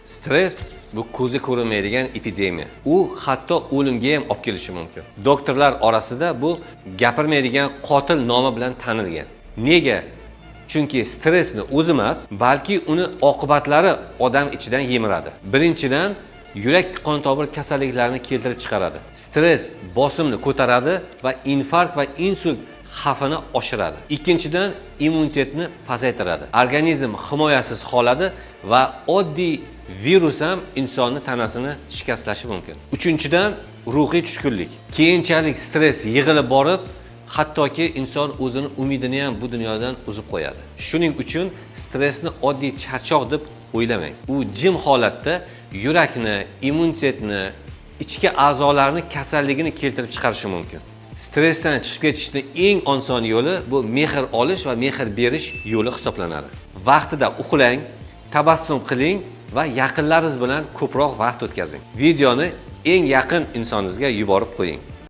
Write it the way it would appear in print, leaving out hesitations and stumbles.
Stress bu ko'zi ko'rinmaydigan epidemiya. U hatto o'limga ham olib kelishi mumkin. Doktorlar orasida bu gapirmaydigan qotil nomi bilan tanilgan. Nega? Chunki stressni o'zi emas, balki uni oqibatlari odam ichidan yemiradi. Birinchidan, yurak qon tomir kasalliklarini keltirib chiqaradi. Stress bosimni ko'taradi va infarkt va insult xavfini oshiradi. Ikkinchidan, immunitetni pasaytiradi. Organizm himoyasiz qoladi va oddiy virus ham insonning tanasini shikastlashi mumkin. Uchinchidan, ruhiy tushkunlik. Keyinchalik stress yig'ilib borib, hattoki inson o'zini umidini ham bu dunyodan uzib qo'yadi. Shuning uchun stressni oddiy charchoq deb o'ylamang. U jim holatda yurakni, immunitetni, ichki a'zolarni kasalligini keltirib chiqarishi mumkin. Stressdan chiqib ketishning eng oson yo'li bu mehr olish va mehr berish yo'li hisoblanadi. Vaqtida uxlang, tabassum qiling va yaqinlaringiz bilan ko'proq vaqt o'tkazing. Videoni eng yaqin insoningizga yuborib qo'ying.